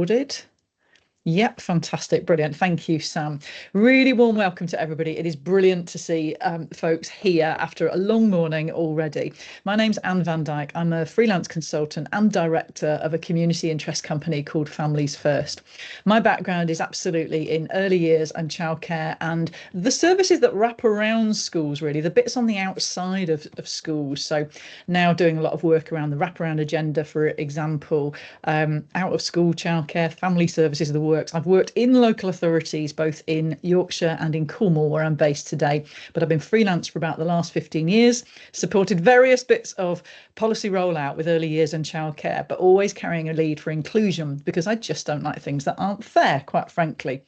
recorded. Yep, fantastic, brilliant. Thank you, Sam. Really warm welcome to everybody. It is brilliant to see folks here after a long morning already. My name's Anne van Dyke. I'm a freelance consultant and director of a community interest company called Families First. My background is absolutely in early years and childcare and the services that wrap around schools, really, the bits on the outside of schools. So now doing a lot of work around the wraparound agenda, for example, out of school childcare, family services, the works. I've worked in local authorities, both in Yorkshire and in Cornwall, where I'm based today, but I've been freelance for about the last 15 years, supported various bits of policy rollout with early years and childcare, but always carrying a lead for inclusion because I just don't like things that aren't fair, quite frankly.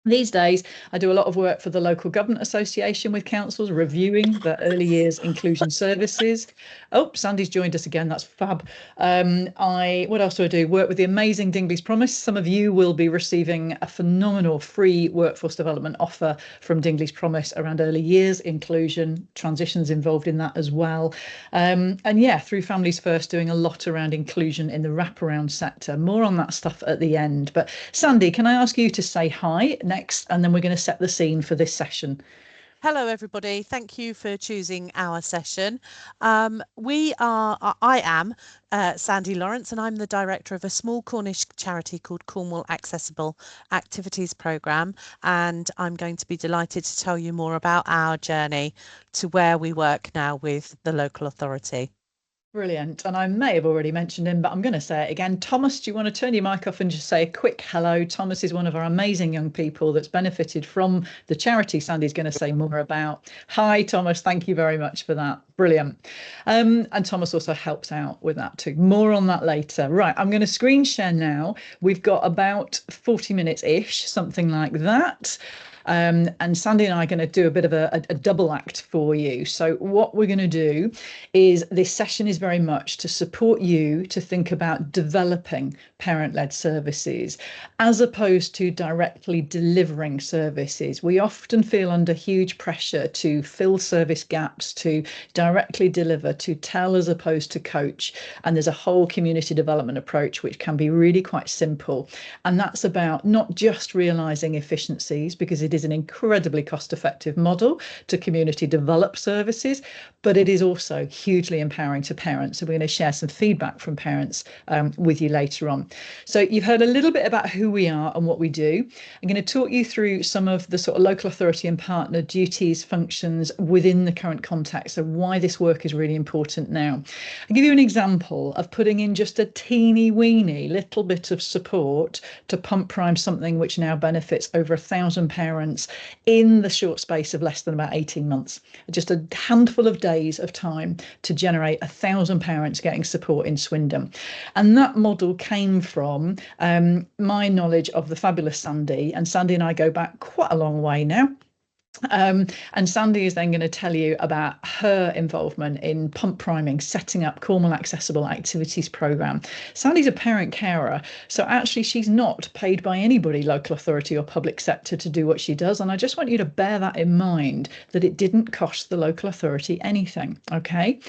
These days, I do a lot of work for the local government association with councils, reviewing the early years inclusion services. Oh, Sandy's joined us again. That's fab. What else do I do? Work with the amazing Dingley's Promise. Some of you will be receiving a phenomenal free workforce development offer from Dingley's Promise around early years inclusion, transitions involved in that as well. And yeah, through Families First, doing a lot around inclusion in the wraparound sector. More on that stuff at the end. But Sandy, can I ask you to say hi next, and then we're going to set the scene for this session. Hello, everybody. Thank you for choosing our session. I am Sandy Lawrence, and I'm the director of a small Cornish charity called Cornwall Accessible Activities Programme. And I'm going to be delighted to tell you more about our journey to where we work now with the local authority. Brilliant. And I may have already mentioned him, but I'm going to say it again. Thomas, do you want to turn your mic off and just say a quick hello? Thomas is one of our amazing young people that's benefited from the charity Sandy's going to say more about. Hi, Thomas. Thank you very much for that. Brilliant. And Thomas also helps out with that too. More on that later. Right, I'm going to screen share now. We've got about 40 minutes-ish, something like that. And Sandy and I are going to do a bit of a double act for you. So what we're going to do is this session is very much to support you to think about developing parent-led services as opposed to directly delivering services. We often feel under huge pressure to fill service gaps, to directly deliver, to tell as opposed to coach. And there's a whole community development approach which can be really quite simple. And that's about not just realising efficiencies, because it is an incredibly cost-effective model to community develop services, but it is also hugely empowering to parents. So we're going to share some feedback from parents with you later on. So you've heard a little bit about who we are and what we do. I'm going to talk you through some of the sort of local authority and partner duties, functions within the current context, and why this work is really important now. I'll give you an example of putting in just a teeny weeny little bit of support to pump prime something which now benefits over 1,000 parents in the short space of less than about 18 months. Just a handful of days of time to generate 1,000 parents getting support in Swindon. And that model came from my knowledge of the fabulous Sandy, and Sandy and I go back quite a long way now. And Sandy is then going to tell you about her involvement in pump priming, setting up Cornwall Accessible Activities Programme. Sandy's a parent carer, so actually she's not paid by anybody, local authority or public sector, to do what she does. And I just want you to bear that in mind, that it didn't cost the local authority anything, okay?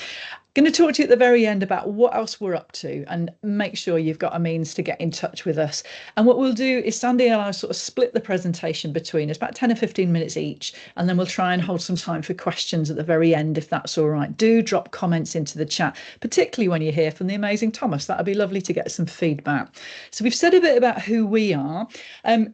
Going to talk to you at the very end about what else we're up to, and make sure you've got a means to get in touch with us. And what we'll do is Sandy and I sort of split the presentation between us, about 10 or 15 minutes each, and then we'll try and hold some time for questions at the very end, if that's all right. Do drop comments into the chat, particularly when you hear from the amazing Thomas. That'd be lovely to get some feedback. So we've said a bit about who we are.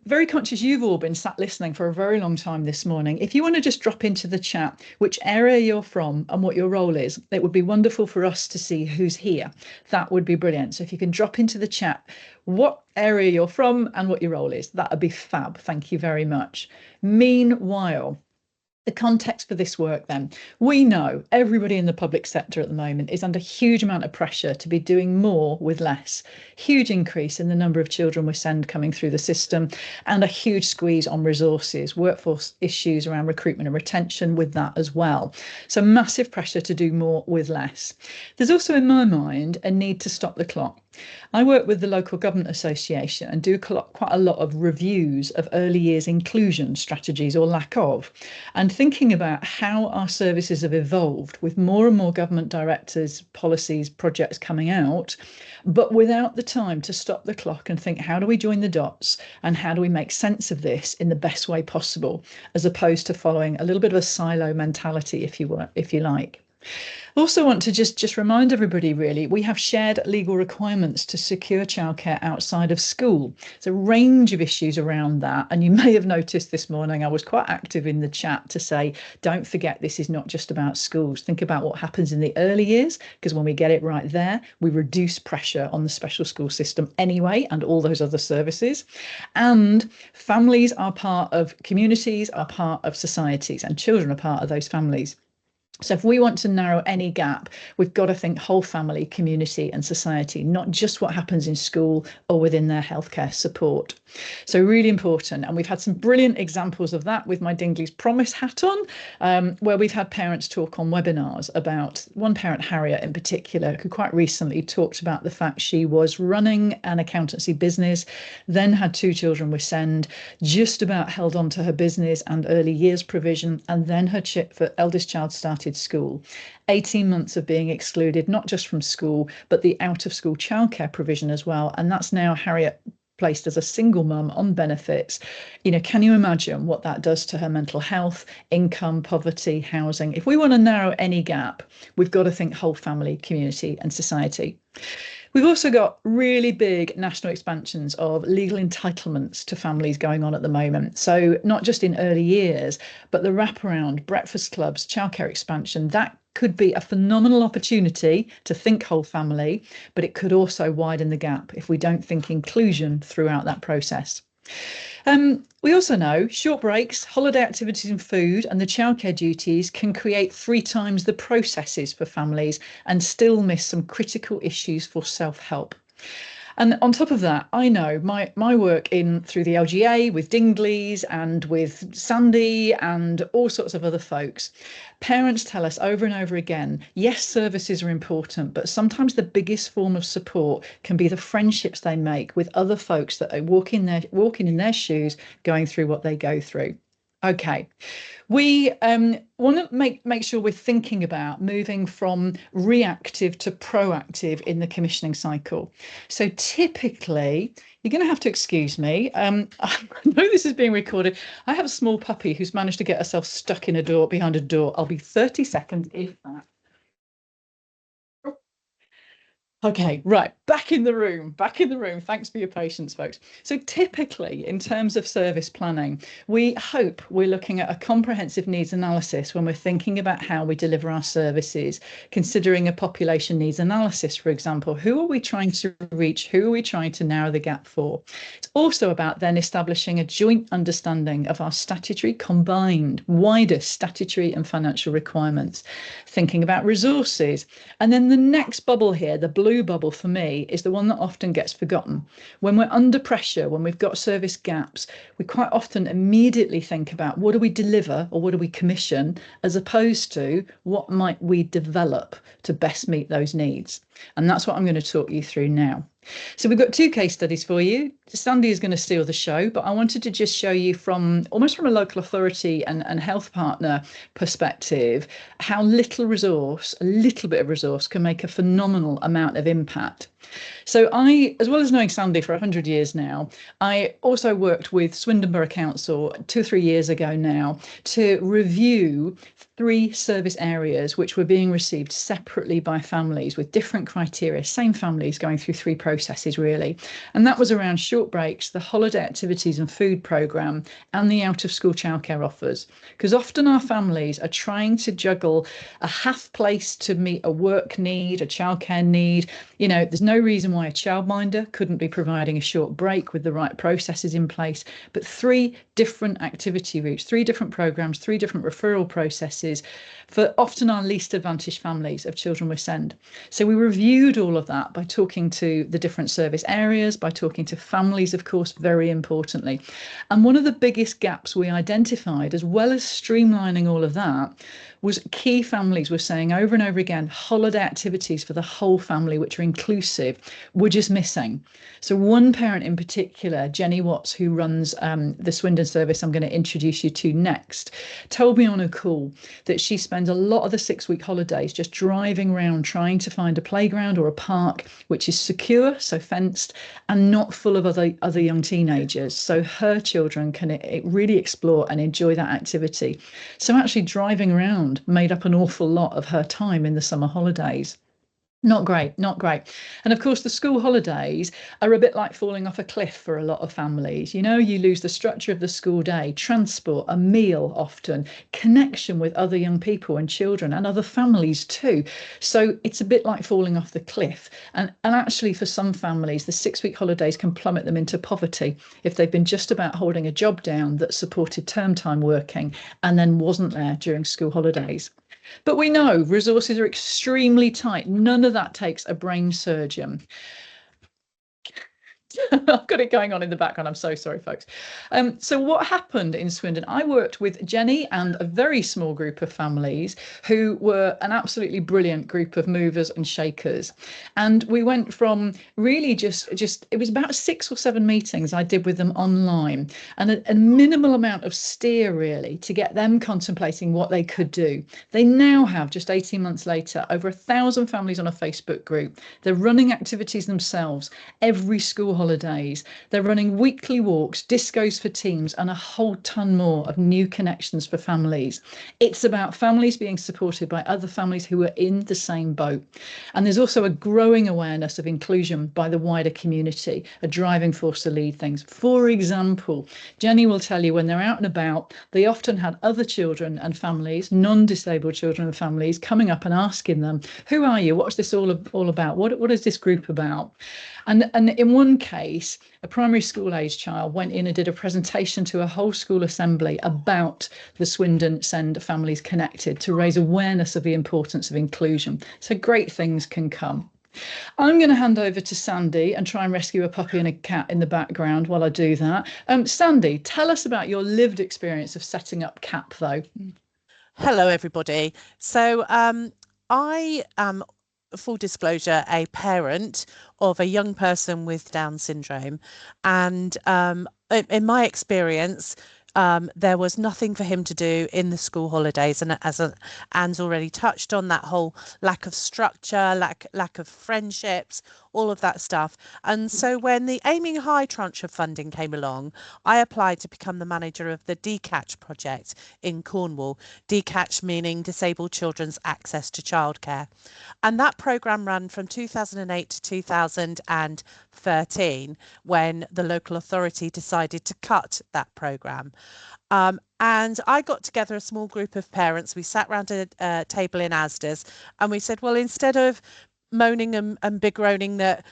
Very conscious you've all been sat listening for a very long time this morning. If you want to just drop into the chat which area you're from and what your role is, it would be wonderful for us to see who's here. That would be brilliant. So if you can drop into the chat what area you're from and what your role is, that would be fab. Thank you very much. Meanwhile, the context for this work then. We know everybody in the public sector at the moment is under a huge amount of pressure to be doing more with less. Huge increase in the number of children we send coming through the system, and a huge squeeze on resources, workforce issues around recruitment and retention with that as well. So massive pressure to do more with less. There's also, in my mind, a need to stop the clock. I work with the local government association and do quite a lot of reviews of early years inclusion strategies or lack of, and thinking about how our services have evolved with more and more government directives, policies, projects coming out, but without the time to stop the clock and think, how do we join the dots and how do we make sense of this in the best way possible, as opposed to following a little bit of a silo mentality, if you like. Also want to just remind everybody, really, we have shared legal requirements to secure childcare outside of school. There's a range of issues around that. And you may have noticed this morning, I was quite active in the chat to say, don't forget, this is not just about schools. Think about what happens in the early years, because when we get it right there, we reduce pressure on the special school system anyway, and all those other services. And families are part of communities, are part of societies, and children are part of those families. So if we want to narrow any gap, we've got to think whole family, community and society, not just what happens in school or within their healthcare support. So really important. And we've had some brilliant examples of that with my Dingley's Promise hat on, where we've had parents talk on webinars about one parent, Harriet in particular, who quite recently talked about the fact she was running an accountancy business, then had 2 children with SEND, just about held on to her business and early years provision, and then her eldest child started school. 18 months of being excluded, not just from school, but the out of school childcare provision as well. And that's now Harriet placed as a single mum on benefits. You know, can you imagine what that does to her mental health, income, poverty, housing? If we want to narrow any gap, we've got to think whole family, community and society. We've also got really big national expansions of legal entitlements to families going on at the moment. So not just in early years, but the wraparound, breakfast clubs, childcare expansion, that could be a phenomenal opportunity to think whole family, but it could also widen the gap if we don't think inclusion throughout that process. We also know short breaks, holiday activities and food and the childcare duties can create 3 times the processes for families and still miss some critical issues for self-help. And on top of that, I know my work through the LGA with Dingley's and with Sandy and all sorts of other folks. Parents tell us over and over again, yes, services are important, but sometimes the biggest form of support can be the friendships they make with other folks that are walking in their shoes, going through what they go through. Okay, we want to make sure we're thinking about moving from reactive to proactive in the commissioning cycle. So typically, you're going to have to excuse me. I know this is being recorded. I have a small puppy who's managed to get herself stuck behind a door. I'll be 30 seconds if that. Okay, right, back in the room. Thanks for your patience, folks. So typically, in terms of service planning, we hope we're looking at a comprehensive needs analysis when we're thinking about how we deliver our services, considering a population needs analysis, for example. Who are we trying to reach? Who are we trying to narrow the gap for? It's also about then establishing a joint understanding of our statutory combined, wider statutory and financial requirements, thinking about resources. And then the next bubble here, the blue bubble for me, is the one that often gets forgotten. When we're under pressure, when we've got service gaps, we quite often immediately think about what do we deliver or what do we commission, as opposed to what might we develop to best meet those needs. And that's what I'm going to talk you through now. So we've got 2 case studies for you. Sandy is going to steal the show, but I wanted to just show you almost from a local authority and health partner perspective, how a little bit of resource can make a phenomenal amount of impact. So I, as well as knowing Sandy for 100 years now, I also worked with Swindon Borough Council 2 or 3 years ago now to review 3 service areas which were being received separately by families with different criteria, same families going through 3 processes really. And that was around short breaks, the holiday activities and food programme and the out of school childcare offers. Because often our families are trying to juggle a half place to meet a work need, a childcare need. You know, there's no reason why a childminder couldn't be providing a short break with the right processes in place, but 3 different activity routes, 3 different programmes, 3 different referral processes for often our least advantaged families of children with SEND. So we reviewed all of that by talking to the different service areas, by talking to families, of course, very importantly. And one of the biggest gaps we identified, as well as streamlining all of that, was key families were saying over and over again, holiday activities for the whole family, which are inclusive, were just missing. So one parent in particular, Jenny Watts, who runs the Swindon service I'm going to introduce you to next, told me on a call that she spends a lot of the 6-week holidays just driving around trying to find a playground or a park which is secure, so fenced, and not full of other young teenagers, so her children can really explore and enjoy that activity. So actually driving around made up an awful lot of her time in the summer holidays. Not great, not great. And of course, the school holidays are a bit like falling off a cliff for a lot of families. You know, you lose the structure of the school day, transport, a meal often, connection with other young people and children and other families too. So it's a bit like falling off the cliff. And actually, for some families, the 6-week holidays can plummet them into poverty if they've been just about holding a job down that supported term time working and then wasn't there during school holidays. But we know resources are extremely tight. None of that takes a brain surgeon. I've got it going on in the background. I'm so sorry, folks. So what happened in Swindon? I worked with Jenny and a very small group of families who were an absolutely brilliant group of movers and shakers. And we went from really just it was about 6 or 7 meetings I did with them online, and a minimal amount of steer really to get them contemplating what they could do. They now have, just 18 months later, over 1,000 families on a Facebook group. They're running activities themselves every school holidays. They're running weekly walks, discos for teams, and a whole ton more of new connections for families. It's about families being supported by other families who are in the same boat. And there's also a growing awareness of inclusion by the wider community, a driving force to lead things. For example, Jenny will tell you when they're out and about, they often had other children and families, non-disabled children and families, coming up and asking them, who are you? What's this all about? What is this group about? And in one case, a primary school age child went in and did a presentation to a whole school assembly about the Swindon Send Families Connected to raise awareness of the importance of inclusion. So great things can come. I'm going to hand over to Sandy and try and rescue a puppy and a cat in the background while I do that. Sandy, tell us about your lived experience of setting up CAAP, though. Hello, everybody. So I am, full disclosure, a parent of a young person with Down syndrome. And in my experience, there was nothing for him to do in the school holidays. And as Anne's already touched on, that whole lack of structure, lack of friendships, all of that stuff. And so when the Aiming High tranche of funding came along, I applied to become the manager of the Dyke project in Cornwall. Dyke meaning Disabled Children's Access to Childcare. And that programme ran from 2008 to 2013, when the local authority decided to cut that programme. And I got together a small group of parents. We sat round a table in Asda's and we said, well, instead of moaning and begroaning that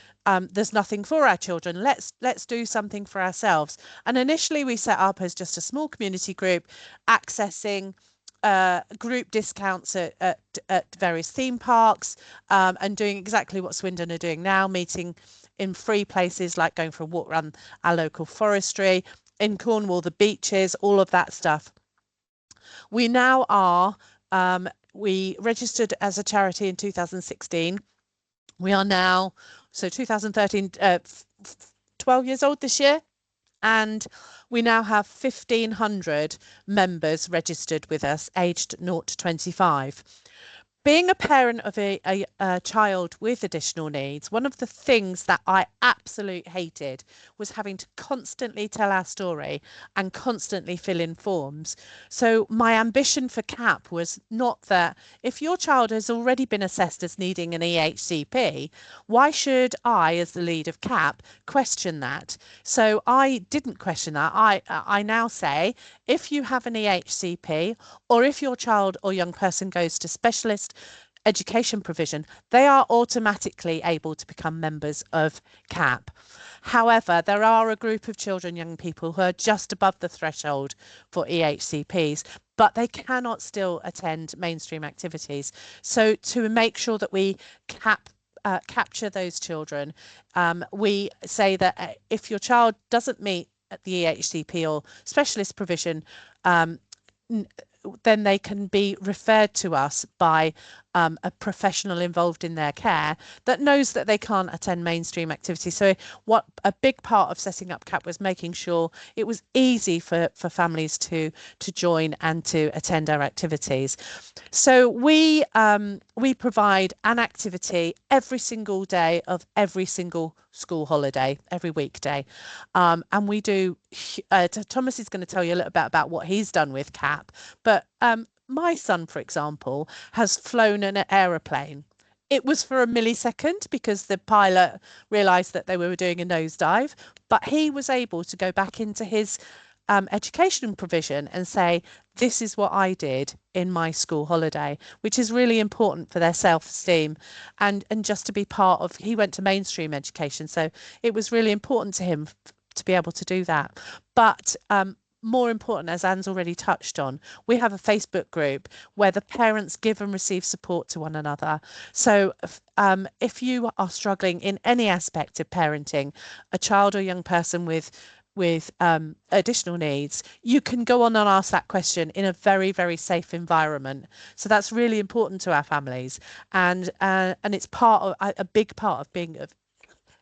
there's nothing for our children, let's do something for ourselves. And initially we set up as just a small community group, accessing group discounts at various theme parks, and doing exactly what Swindon are doing now, meeting in free places like going for a walk around our local forestry, in Cornwall, the beaches, all of that stuff. We now are, we registered as a charity in 2016. We are now, so 2013, 12 years old this year. And we now have 1,500 members registered with us, aged 0 to 25. Being a parent of a child with additional needs, one of the things that I absolutely hated was having to constantly tell our story and constantly fill in forms. So my ambition for CAAP was not that if your child has already been assessed as needing an EHCP, why should I, as the lead of CAAP, question that? So I didn't question that. I now say, if you have an EHCP, or if your child or young person goes to specialist education provision, they are automatically able to become members of CAAP. However, there are a group of children, young people, who are just above the threshold for EHCPs, but they cannot still attend mainstream activities. So to make sure that we cap capture those children. We say that if your child doesn't meet the EHCP or specialist provision, then they can be referred to us by a professional involved in their care that knows that they can't attend mainstream activities. So what a big part of setting up CAP was making sure it was easy for families to join and to attend our activities. So we provide an activity every single day of every single school holiday, every weekday. And we do, Thomas is going to tell you a little bit about what he's done with CAP, but my son, for example, has flown an aeroplane. It was for a millisecond because the pilot realized that they were doing a nosedive, but he was able to go back into his education provision and say, this is what I did in my school holiday, which is really important for their self-esteem and just to be part of, he went to mainstream education. So it was really important to him to be able to do that. But more important, as Anne's already touched on, we have a Facebook group where the parents give and receive support to one another. So if you are struggling in any aspect of parenting a child or young person with additional needs, you can go on and ask that question in a very, very safe environment. So that's really important to our families, and it's part of a big part of being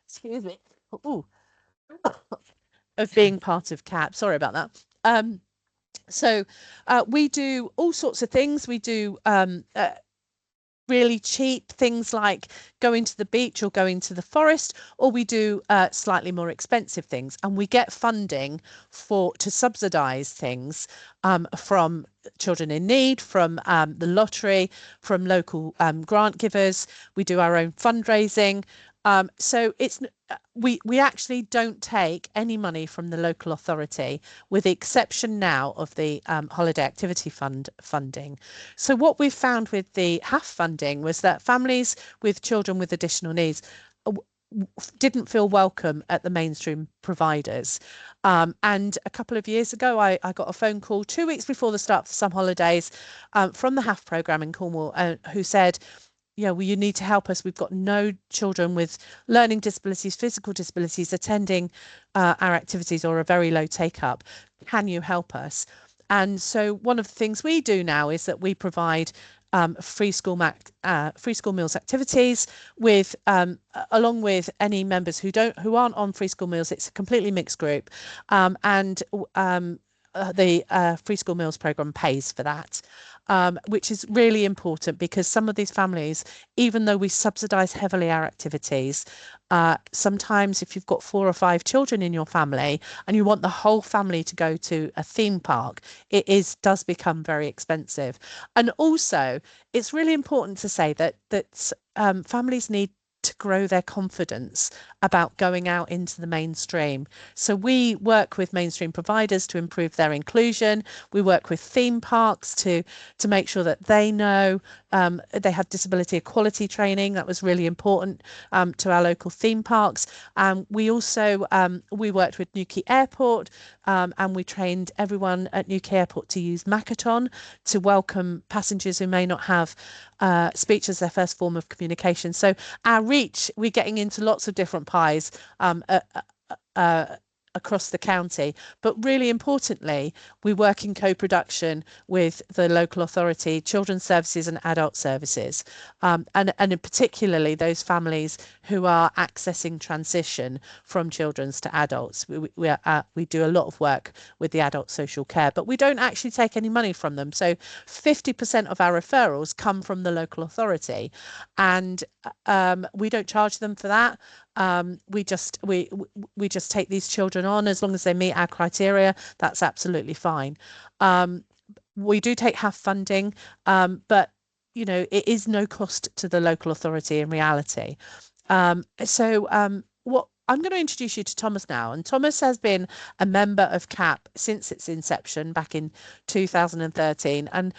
excuse me, of being part of CAP. Sorry about that. So we do all sorts of things. We do really cheap things like going to the beach or going to the forest, or we do slightly more expensive things, and we get funding to subsidize things from children in need, from the lottery, from local grant givers. We do our own fundraising. So it's we actually don't take any money from the local authority, with the exception now of the holiday activity fund funding. So what we've found with the HAF funding was that families with children with additional needs didn't feel welcome at the mainstream providers. And a couple of years ago, I got a phone call 2 weeks before the start of the summer holidays from the HAF programme in Cornwall, who said, yeah, well, you need to help us. We've got no children with learning disabilities, physical disabilities attending our activities, or a very low take up. Can you help us? And so one of the things we do now is that we provide free school meals activities with along with any members who aren't on free school meals. It's a completely mixed group, and the free school meals program pays for that. Which is really important, because some of these families, even though we subsidise heavily our activities, sometimes if you've got 4 or 5 children in your family and you want the whole family to go to a theme park, it does become very expensive. And also, it's really important to say that families need to grow their confidence about going out into the mainstream. So we work with mainstream providers to improve their inclusion. We work with theme parks to make sure that they know they have disability equality training. That was really important to our local theme parks. We also we worked with Newquay Airport, and we trained everyone at Newquay Airport to use Makaton to welcome passengers who may not have speech as their first form of communication. So our reach, we're getting into lots of different pies across the county, but really importantly, we work in co-production with the local authority, children's services and adult services, and particularly those families who are accessing transition from children's to adults. We do a lot of work with the adult social care, but we don't actually take any money from them. So 50% of our referrals come from the local authority, and we don't charge them for that. We just take these children on as long as they meet our criteria. That's absolutely fine. We do take HAF funding, but you know, it is no cost to the local authority in reality. What I'm going to introduce you to Thomas now, and Thomas has been a member of CAP since its inception back in 2013, and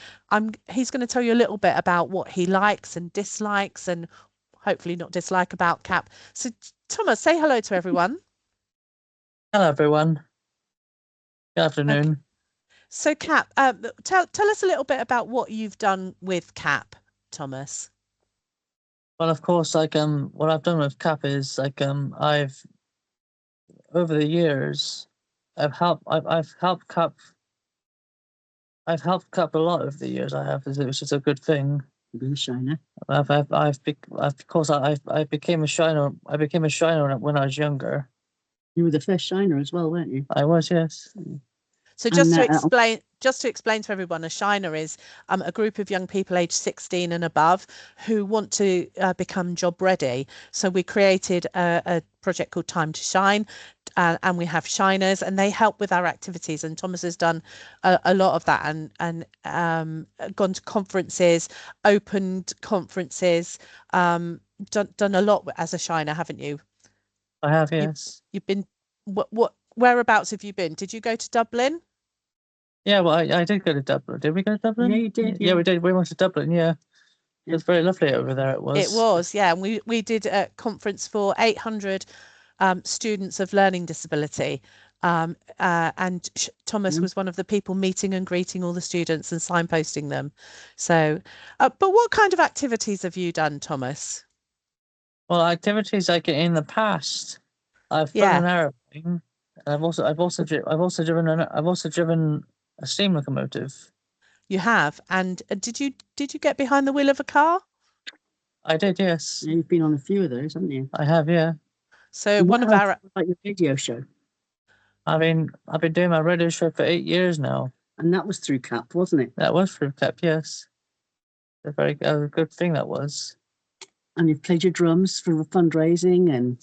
he's going to tell you a little bit about what he likes and dislikes, and hopefully not dislike, about CAP. So Thomas, say hello to everyone. Hello everyone. Good afternoon. Okay. So CAP, tell us a little bit about what you've done with CAP, Thomas. Well, of course, like what I've done with CAP is like I've over the years, I've helped CAP. I've helped CAP a lot over the years. I have, which is a good thing. You've been a shiner. Of course, I became a shiner. I became a shiner when I was younger. You were the first shiner as well, weren't you? I was, yes. So just to explain to everyone, a shiner is a group of young people aged 16 and above who want to become job ready. So we created a project called Time to Shine, and we have shiners, and they help with our activities. And Thomas has done a lot of that, and gone to conferences, opened conferences, done a lot as a shiner, haven't you? I have, yes. You've been whereabouts have you been? Did you go to Dublin? Yeah, well, I did go to Dublin. Did we go to Dublin? Yeah, you did. Yeah, we did. We went to Dublin. Yeah, it was very lovely over there. It was. It was, yeah. And we did a conference for 800 students of learning disability. And Thomas was one of the people meeting and greeting all the students and signposting them. So, but what kind of activities have you done, Thomas? Well, activities like in the past, I've flown an aeroplane. I've also driven a steam locomotive. You have, and did you get behind the wheel of a car? I did, yes. Yeah, you've been on a few of those, haven't you? I have, yeah. So one of our like your radio show. I've been doing my radio show for 8 years now. And that was through CAP, wasn't it? That was through CAP, yes. A very good thing that was. And you've played your drums for fundraising and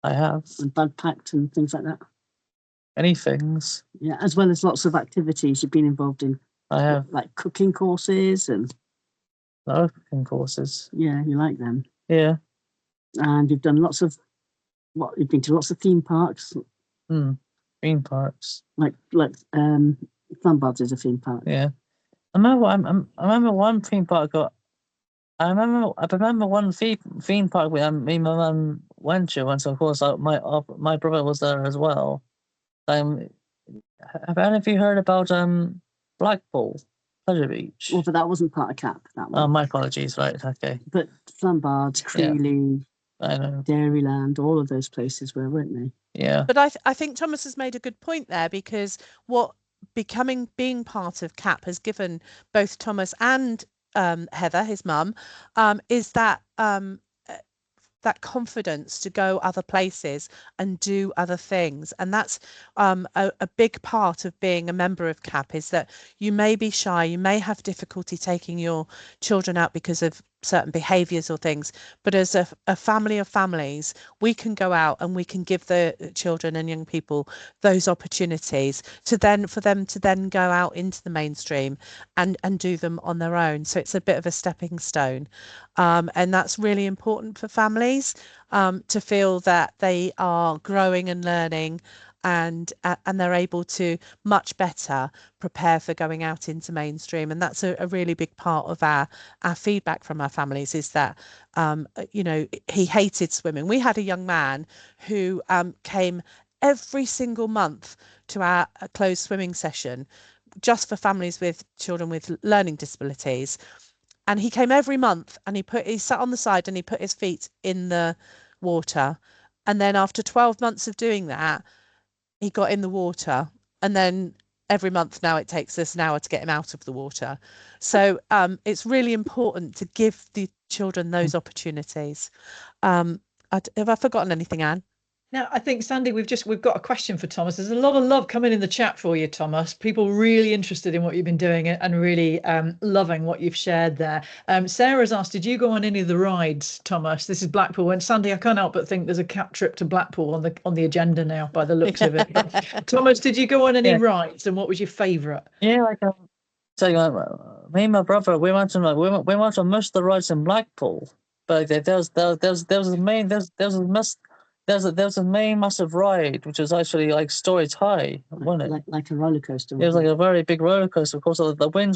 I have. And Bud Pact and things like that. Many things. Yeah, as well as lots of activities you've been involved in. I have. Like cooking courses and... A lot of cooking courses. Yeah, you like them. Yeah. And you've done lots of... You've been to lots of theme parks. Theme parks. Like Flambard's is a theme park. Yeah. I remember one theme park I remember one theme park me and my mum went to, and so of course my brother was there as well. Have any of you heard about Blackpool, Pleasure Beach? Well, but that wasn't part of CAP. That one. Oh, my apologies. Right, okay. But Flambard's, Creeley, I know. Dairyland, all of those places were, weren't they? Yeah. But I think Thomas has made a good point there, because being part of CAP has given both Thomas and Heather, his mum, is that confidence to go other places and do other things. And that's a big part of being a member of CAP, is that you may be shy, you may have difficulty taking your children out because of certain behaviors or things, but as a family of families, we can go out and we can give the children and young people those opportunities for them to then go out into the mainstream and do them on their own. So it's a bit of a stepping stone, and that's really important for families, to feel that they are growing and learning, and they're able to much better prepare for going out into mainstream. And that's a really big part of our feedback from our families, is that he hated swimming. We had a young man who came every single month to our closed swimming session just for families with children with learning disabilities, and he came every month, and he sat on the side and he put his feet in the water, and then after 12 months of doing that, he got in the water, and then every month now it takes us an hour to get him out of the water. So it's really important to give the children those opportunities. Have I forgotten anything, Anne? Now, I think, Sandy, we've got a question for Thomas. There's a lot of love coming in the chat for you, Thomas. People really interested in what you've been doing and really loving what you've shared there. Sarah's asked, did you go on any of the rides, Thomas? This is Blackpool. And Sandy, I can't help but think there's a CAP trip to Blackpool on the agenda now, by the looks of it. Thomas, did you go on any rides, and what was your favourite? Yeah, me and my brother, we went on most of the rides in Blackpool, but there was a main massive ride, which was actually like storage high, wasn't it? Like a roller coaster. It was like a very big roller coaster. Of course, the wind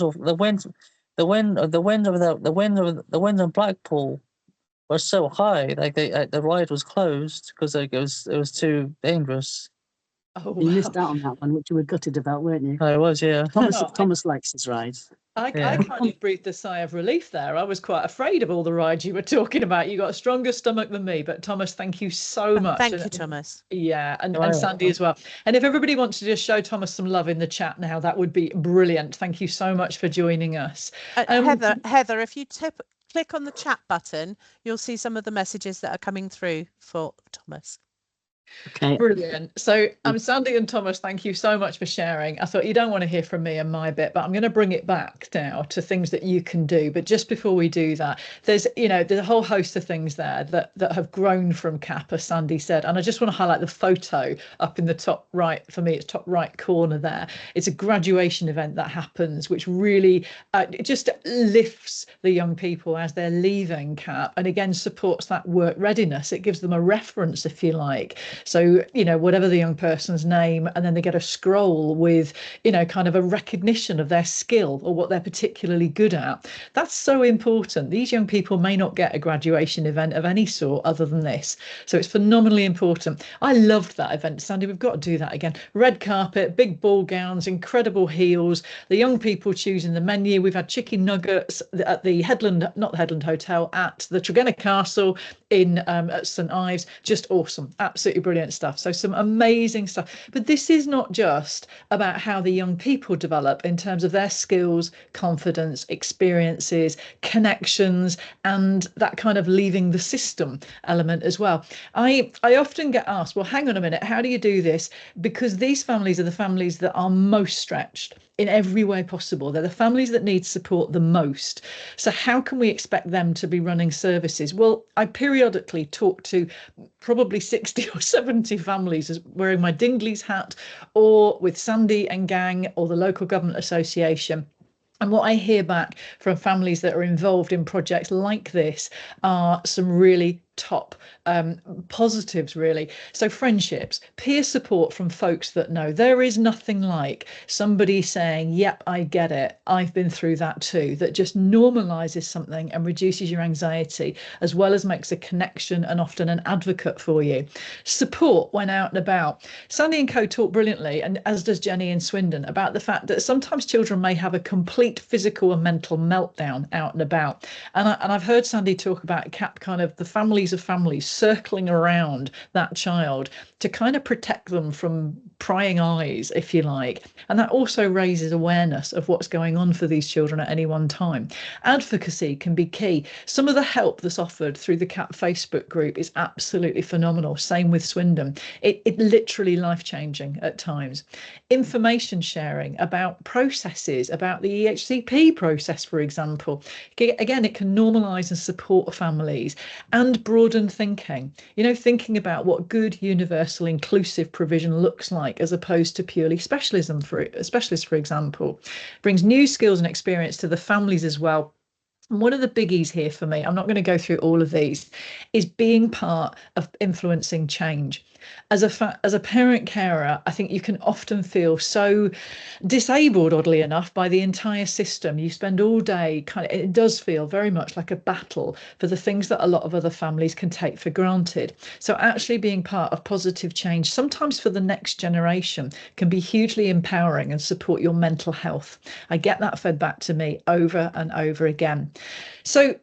in Blackpool was so high, like the ride was closed because it was too dangerous. Oh, You wow. missed out on that one, which you were gutted about, weren't you? I was, yeah. Thomas likes his rides. I Yeah. kind of breathed a sigh of relief there. I was quite afraid of all the rides you were talking about. You got a stronger stomach than me, but Thomas, thank you so much. Thank you, Thomas. Yeah, and You're Sandy as well. And if everybody wants to just show Thomas some love in the chat now, that would be brilliant. Thank you so much for joining us. Heather, if you click on the chat button, you'll see some of the messages that are coming through for Thomas. Okay. Brilliant. So Sandy and Thomas, thank you so much for sharing. I thought you don't want to hear from me and my bit, but I'm going to bring it back now to things that you can do. But just before we do that, there's a whole host of things there that have grown from CAAP, as Sandy said. And I just want to highlight the photo up in the top right. For me, it's top right corner there. It's a graduation event that happens, which really it just lifts the young people as they're leaving CAAP, and again supports that work readiness. It gives them a reference, if you like. So, whatever the young person's name, and then they get a scroll with, kind of a recognition of their skill or what they're particularly good at. That's so important. These young people may not get a graduation event of any sort other than this. So it's phenomenally important. I loved that event, Sandy. We've got to do that again. Red carpet, big ball gowns, incredible heels, the young people choosing the menu. We've had chicken nuggets at the Headland, not the Headland Hotel, at the Tregenna Castle at St Ives. Just awesome. Absolutely brilliant stuff. So some amazing stuff. But this is not just about how the young people develop in terms of their skills, confidence, experiences, connections, and that kind of leaving the system element as well. I often get asked, well, hang on a minute, how do you do this? Because these families are the families that are most stretched in every way possible. They're the families that need support the most. So how can we expect them to be running services? Well, I periodically talk to probably 60 or 70 families as wearing my Dingley's hat, or with Sandy and gang or the local government association. And what I hear back from families that are involved in projects like this are some really top positives, really. So friendships, peer support from folks that know. There is nothing like somebody saying, yep, I get it, I've been through that too. That just normalizes something and reduces your anxiety, as well as makes a connection and often an advocate for you. Support when out and about. Sandy and co talk brilliantly, and as does Jenny in Swindon, about the fact that sometimes children may have a complete physical and mental meltdown out and about. And I've heard Sandy talk about CAAP, kind of the families of families circling around that child to kind of protect them from prying eyes, if you like. And that also raises awareness of what's going on for these children at any one time. Advocacy can be key. Some of the help that's offered through the CAAP Facebook group is absolutely phenomenal. Same with Swindon. It literally life-changing at times. Information sharing about processes, about the EHCP process, for example. Again, it can normalise and support families and broaden thinking. Thinking about what good, universal, inclusive provision looks like, as opposed to purely specialists, for example. Brings new skills and experience to the families as well. And one of the biggies here for me, I'm not going to go through all of these, is being part of influencing change. As a parent carer, I think you can often feel so disabled, oddly enough, by the entire system. You spend all day it does feel very much like a battle for the things that a lot of other families can take for granted. So actually being part of positive change, sometimes for the next generation, can be hugely empowering and support your mental health. I get that fed back to me over and over again. So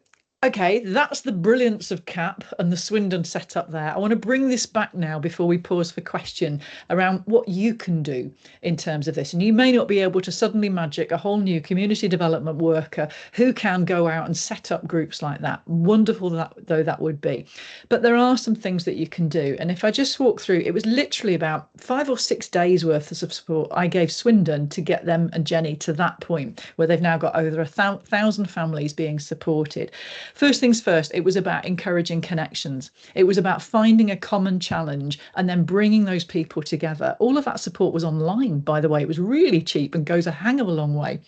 okay, that's the brilliance of CAAP and the Swindon setup there. I want to bring this back now before we pause for question around what you can do in terms of this. And you may not be able to suddenly magic a whole new community development worker who can go out and set up groups like that. Wonderful though that would be. But there are some things that you can do. And if I just walk through, it was literally about 5 or 6 days worth of support I gave Swindon to get them and Jenny to that point where they've now got over 1,000 families being supported. First things first, it was about encouraging connections. It was about finding a common challenge and then bringing those people together. All of that support was online, by the way. It was really cheap and goes a hang of a long way.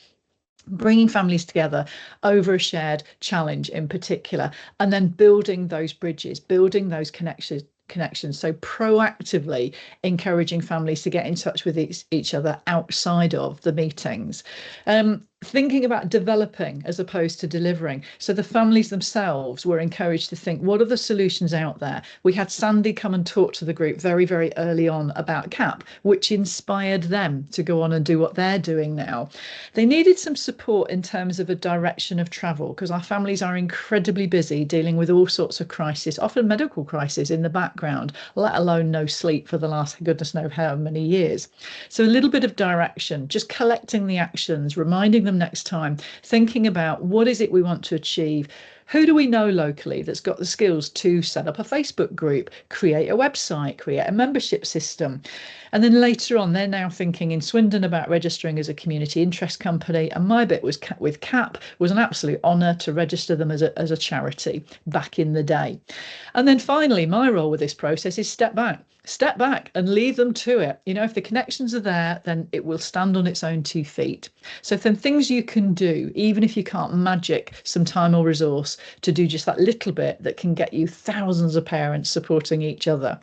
Bringing families together over a shared challenge in particular, and then building those bridges, building those connections. So proactively encouraging families to get in touch with each other outside of the meetings. thinking about developing as opposed to delivering. So the families themselves were encouraged to think, what are the solutions out there? We had Sandy come and talk to the group very, very early on about CAAP, which inspired them to go on and do what they're doing now. They needed some support in terms of a direction of travel, because our families are incredibly busy dealing with all sorts of crises, often medical crises in the background, let alone no sleep for the last goodness knows how many years. So a little bit of direction, just collecting the actions, reminding them next time, thinking about what is it we want to achieve. Who do we know locally that's got the skills to set up a Facebook group, create a website, create a membership system? And then later on, they're now thinking in Swindon about registering as a community interest company. And my bit was with CAAP was an absolute honour to register them as a charity back in the day. And then finally, my role with this process is step back and leave them to it. You know, if the connections are there, then it will stand on its own 2 feet. So then things you can do, even if you can't magic some time or resource to do just that little bit that can get you thousands of parents supporting each other.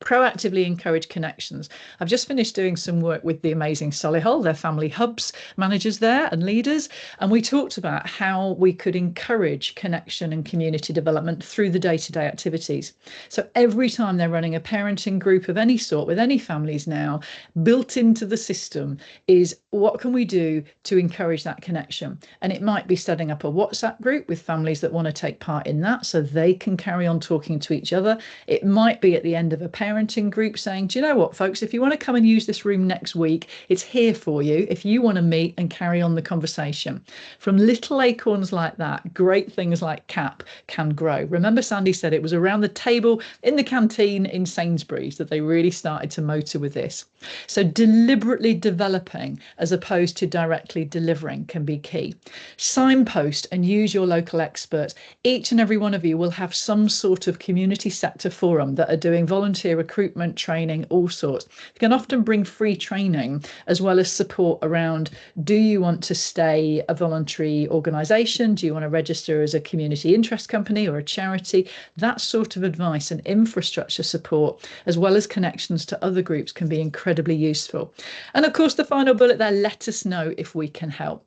Proactively encourage connections. I've just finished doing some work with the amazing Solihull, their family hubs managers there and leaders, and we talked about how we could encourage connection and community development through the day-to-day activities. So every time they're running a parenting group of any sort with any families now, built into the system is what can we do to encourage that connection? And it might be setting up a WhatsApp group with families that want to take part in that so they can carry on talking to each other. It might be at the end of a parenting group saying, do you know what, folks, if you want to come and use this room next week, it's here for you if you want to meet and carry on the conversation. From little acorns like that, great things like CAAP can grow. Remember, Sandy said it was around the table in the canteen in Sainsbury's that they really started to motor with this. So deliberately developing as opposed to directly delivering can be key. Signpost and use your local experts. Each and every one of you will have some sort of community sector forum that are doing volunteer recruitment, training, all sorts. You can often bring free training as well as support around, do you want to stay a voluntary organisation? Do you want to register as a community interest company or a charity? That sort of advice and infrastructure support, as well as connections to other groups, can be incredibly useful. And of course, the final bullet there, let us know if we can help.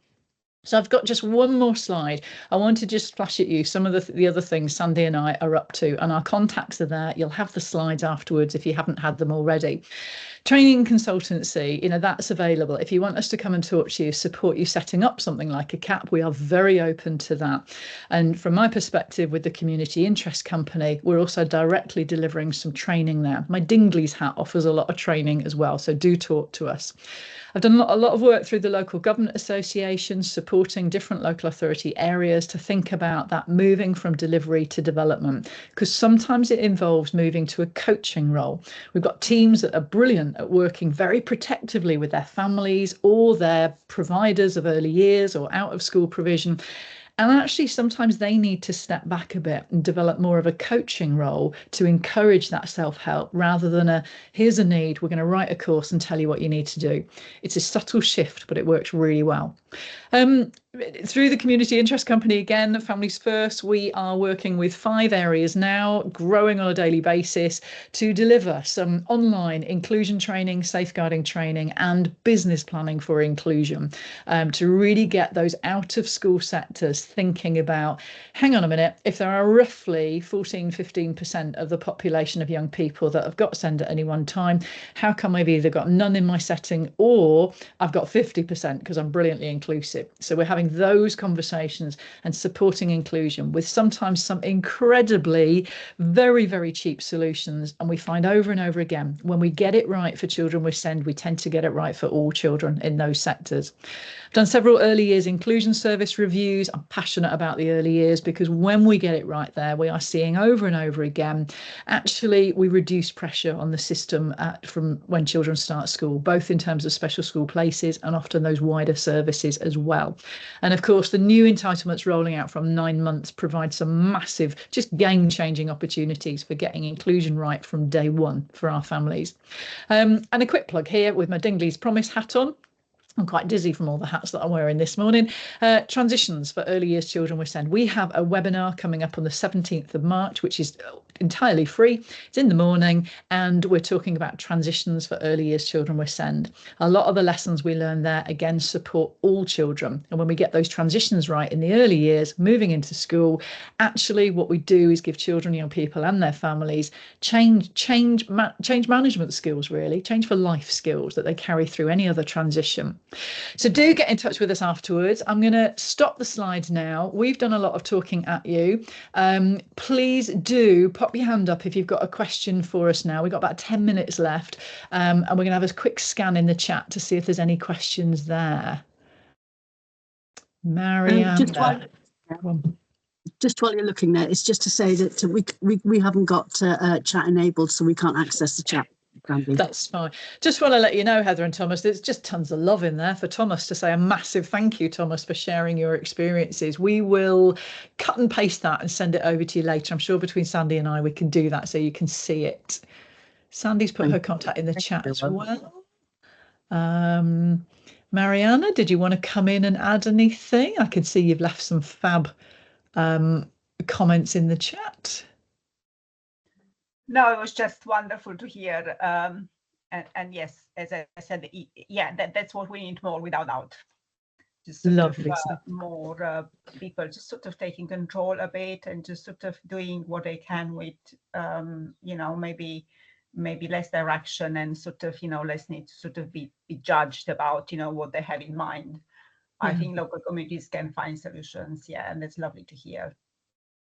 So I've got just one more slide. I want to just flash at you some of the other things Sandy and I are up to, and our contacts are there. You'll have the slides afterwards if you haven't had them already. Training consultancy, you know, that's available. If you want us to come and talk to you, support you setting up something like a CAAP, we are very open to that. And from my perspective with the community interest company, we're also directly delivering some training there. My Dingley's hat offers a lot of training as well, so do talk to us. I've done a lot of work through the local government associations, supporting different local authority areas to think about that moving from delivery to development, because sometimes it involves moving to a coaching role. We've got teams that are brilliant at working very protectively with their families or their providers of early years or out of school provision. And actually, sometimes they need to step back a bit and develop more of a coaching role to encourage that self-help rather than here's a need, we're going to write a course and tell you what you need to do. It's a subtle shift, but it works really well. Through the community interest company, again, Families First, we are working with 5 areas now, growing on a daily basis to deliver some online inclusion training, safeguarding training and business planning for inclusion, to really get those out of school sectors thinking about, hang on a minute, if there are roughly 14-15% of the population of young people that have got SEND at any one time, how come I've either got none in my setting or I've got 50% because I'm brilliantly inclusive. So we're having those conversations and supporting inclusion with sometimes some incredibly very, very cheap solutions. And we find over and over again, when we get it right for children with SEND, we tend to get it right for all children in those sectors. I've done several early years inclusion service reviews. I'm passionate about the early years because when we get it right there, we are seeing over and over again, actually, we reduce pressure on the system from when children start school, both in terms of special school places and often those wider services as well. And of course, the new entitlements rolling out from 9 months provide some massive, just game-changing opportunities for getting inclusion right from day one for our families. And a quick plug here with my Dingley's Promise hat on. I'm quite dizzy from all the hats that I'm wearing this morning. Transitions for early years children with SEND. We have a webinar coming up on the 17th of March, which is entirely free. It's in the morning, and we're talking about transitions for early years children with SEND. A lot of the lessons we learn there, again, support all children. And when we get those transitions right in the early years, moving into school, actually what we do is give children, young people and their families change management skills, really, change for life skills that they carry through any other transition. So do get in touch with us afterwards. I'm going to stop the slides now. We've done a lot of talking at you. Please do pop your hand up if you've got a question for us now. We've got about 10 minutes left, and we're going to have a quick scan in the chat to see if there's any questions there. Marianne. Just while you're looking there, it's just to say that we haven't got chat enabled, so we can't access the chat. That's fine. Just want to let you know, Heather and Thomas, there's just tons of love in there for Thomas to say a massive thank you, Thomas, for sharing your experiences. We will cut and paste that and send it over to you later. I'm sure between Sandy and I, we can do that so you can see it. Sandy's put her contact in the chat as well. Mariana, did you want to come in and add anything? I can see you've left some fab comments in the chat. No, it was just wonderful to hear. And yes, as I said, yeah, that's what we need more, without doubt. Just sort of, more people just sort of taking control a bit and just sort of doing what they can with, you know, maybe less direction and sort of, you know, less need to sort of be judged about, you know, what they have in mind. I think local communities can find solutions. Yeah, and that's lovely to hear.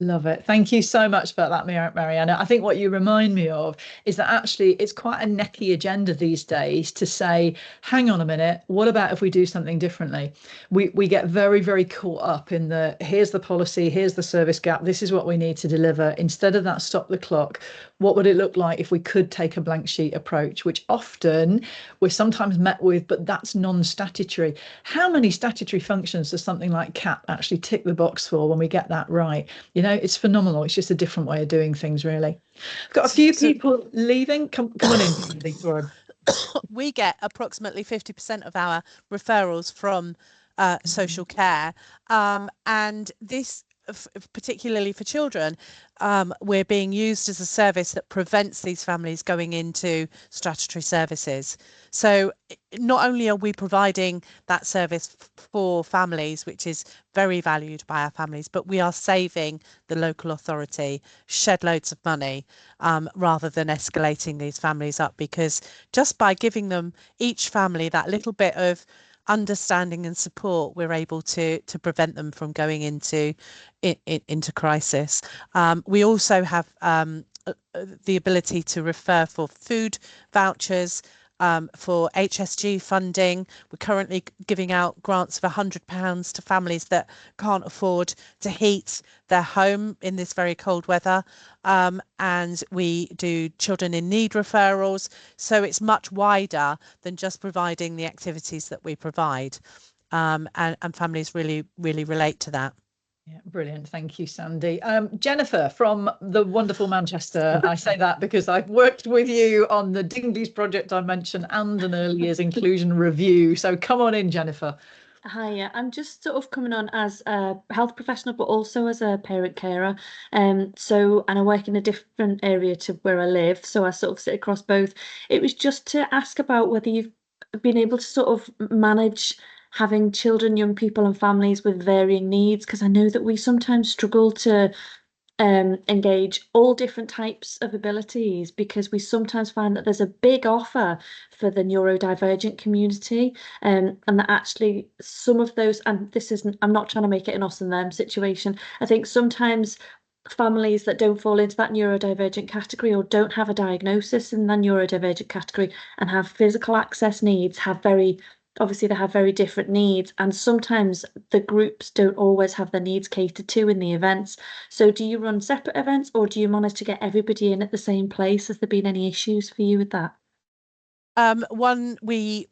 Love it. Thank you so much for that, Mariana. I think what you remind me of is that actually it's quite a necky agenda these days to say, hang on a minute, what about if we do something differently? We get very, very caught up in the, here's the policy, here's the service gap, this is what we need to deliver. Instead of that stop the clock, what would it look like if we could take a blank sheet approach, which often we're sometimes met with, but that's non-statutory. How many statutory functions does something like CAAP actually tick the box for when we get that right? You know, it's phenomenal. It's just a different way of doing things, really. I've got a few people leaving. Come on in. We get approximately 50% of our referrals from social care, and this, particularly for children, we're being used as a service that prevents these families going into statutory services. So not only are we providing that service for families, which is very valued by our families, but we are saving the local authority shed loads of money, rather than escalating these families up, because just by giving them, each family, that little bit of understanding and support, we're able to prevent them from going into crisis. We also have the ability to refer for food vouchers, for HSG funding. We're currently giving out grants of £100 to families that can't afford to heat their home in this very cold weather. And we do children in need referrals. So it's much wider than just providing the activities that we provide. And families really, really relate to that. Yeah, brilliant. Thank you, Sandy. Jennifer from the wonderful Manchester. I say that because I've worked with you on the Dingley's project I mentioned and an early years inclusion review. So come on in, Jennifer. Hi, yeah, I'm just sort of coming on as a health professional, but also as a parent carer. And I work in a different area to where I live, so I sort of sit across both. It was just to ask about whether you've been able to sort of manage having children, young people, and families with varying needs, because I know that we sometimes struggle to engage all different types of abilities, because we sometimes find that there's a big offer for the neurodivergent community, and that actually some of those, and this isn't, I'm not trying to make it an us and them situation. I think sometimes families that don't fall into that neurodivergent category or don't have a diagnosis in the neurodivergent category and have physical access needs obviously they have very different needs, and sometimes the groups don't always have their needs catered to in the events. So do you run separate events, or do you manage to get everybody in at the same place? Has there been any issues for you with that? Everybody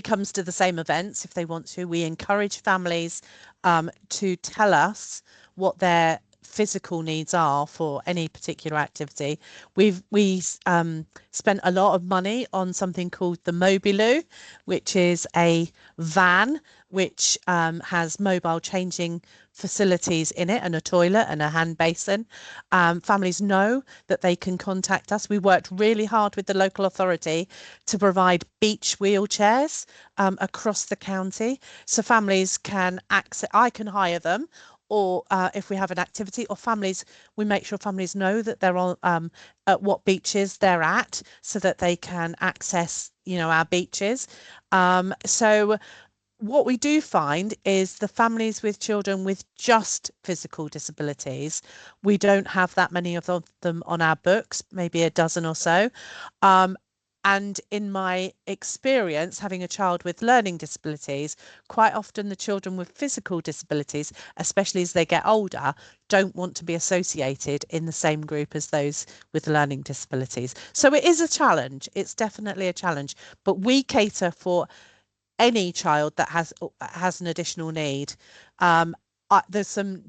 comes to the same events if they want to. We encourage families to tell us what their physical needs are for any particular activity. We spent a lot of money on something called the Mobiloo, which is a van which has mobile changing facilities in it and a toilet and a hand basin. Families know that they can contact us. We worked really hard with the local authority to provide beach wheelchairs across the county, so families can access. I can hire them, or if we have an activity, or families, we make sure families know that they're on at what beaches they're at, so that they can access, you know, our beaches. So what we do find is the families with children with just physical disabilities, we don't have that many of them on our books, maybe a dozen or so. And in my experience, having a child with learning disabilities, quite often the children with physical disabilities, especially as they get older, don't want to be associated in the same group as those with learning disabilities. So it is a challenge. It's definitely a challenge, but we cater for any child that has an additional need. There's some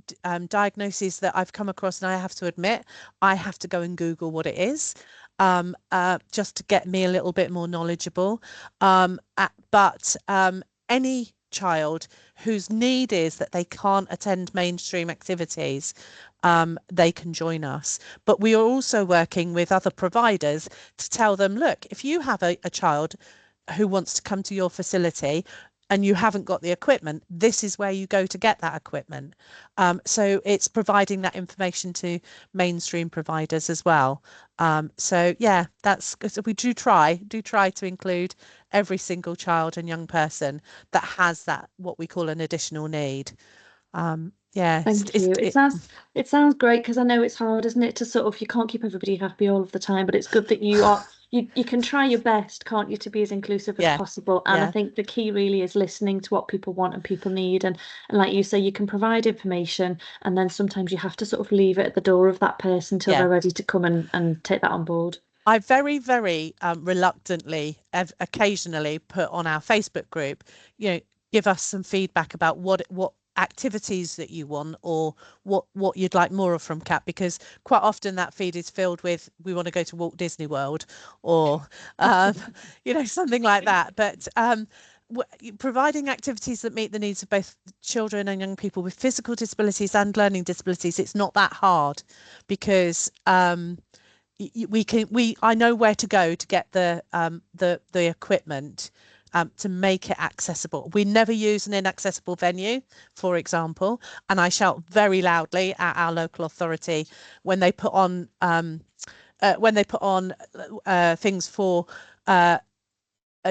diagnoses that I've come across, and I have to admit, I have to go and Google what it is, just to get me a little bit more knowledgeable. But any child whose need is that they can't attend mainstream activities, they can join us. But we are also working with other providers to tell them, look, if you have a child who wants to come to your facility and you haven't got the equipment, this is where you go to get that equipment. So it's providing that information to mainstream providers as well. So yeah, that's good. We do try to include every single child and young person that has that, what we call an additional need. Yeah. Thank you. It sounds great, because I know it's hard, isn't it, to sort of, you can't keep everybody happy all of the time, but it's good that you are you can try your best, can't you, to be as inclusive as possible. And I think the key really is listening to what people want and people need. And like you say, you can provide information, and then sometimes you have to sort of leave it at the door of that person till they're ready to come and take that on board. I very, very reluctantly, occasionally put on our Facebook group, you know, give us some feedback about what activities that you want, or what you'd like more of from CAAP, because quite often that feed is filled with, we want to go to Walt Disney World, or you know, something like that. But providing activities that meet the needs of both children and young people with physical disabilities and learning disabilities, it's not that hard, because I know where to go to get the equipment to make it accessible. We never use an inaccessible venue, for example, and I shout very loudly at our local authority when they put on things for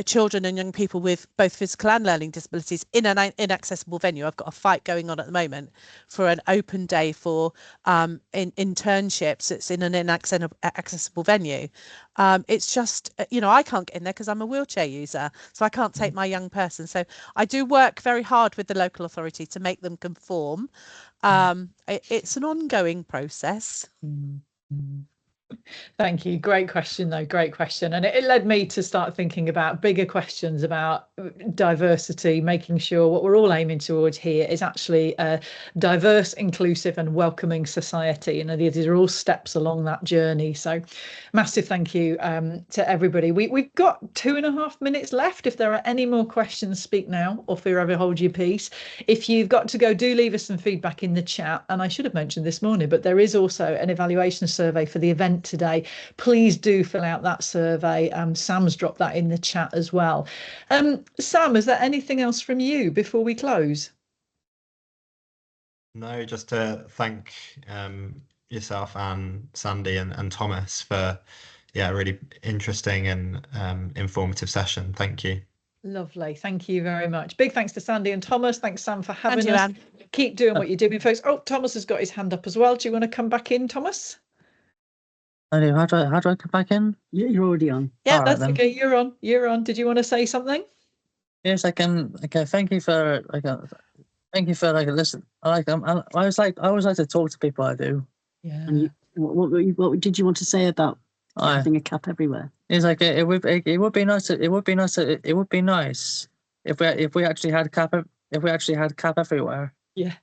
children and young people with both physical and learning disabilities in an inaccessible venue. I've got a fight going on at the moment for an open day for internships. It's in an inaccessible venue. It's just, you know, I can't get in there because I'm a wheelchair user, so I can't take my young person. So I do work very hard with the local authority to make them conform. It's an ongoing process. Thank you. Great question, though. Great question. And it led me to start thinking about bigger questions about diversity, making sure what we're all aiming towards here is actually a diverse, inclusive and welcoming society. And these are all steps along that journey. So massive thank you to everybody. We've got 2.5 minutes left. If there are any more questions, speak now or forever hold your peace. If you've got to go, do leave us some feedback in the chat. And I should have mentioned this morning, but there is also an evaluation survey for the event today. Please do fill out that survey. Sam's dropped that in the chat as well. Sam, is there anything else from you before we close? No, just to thank yourself and Sandy and Thomas for a really interesting and informative session. Thank you. Lovely. Thank you very much. Big thanks to Sandy and Thomas. Thanks, Sam, for having us. Anne. Keep doing what you're doing, folks. Oh, Thomas has got his hand up as well. Do you want to come back in, Thomas? I do. How do I come back in? Yeah, you're already on. Yeah, All that's right, okay. You're on. You're on. Did you want to say something? Yes, I can. Okay, thank you for listen. I always like to talk to people. I do. Yeah. And what did you want to say about having a CAAP everywhere? It's like it would be nice. It would be nice if we actually had CAAP. If we actually had CAAP everywhere. Yeah.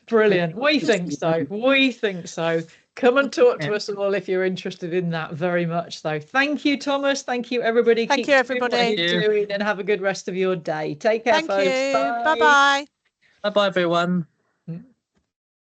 Brilliant. We think so. We think so. Come and talk to us all if you're interested in that, very much so. Thank you, Thomas. Thank you, everybody. Thank Keep you, doing what everybody. you're doing and have a good rest of your day. Take care, Thank folks. you. Bye. Bye-bye. Bye bye, everyone.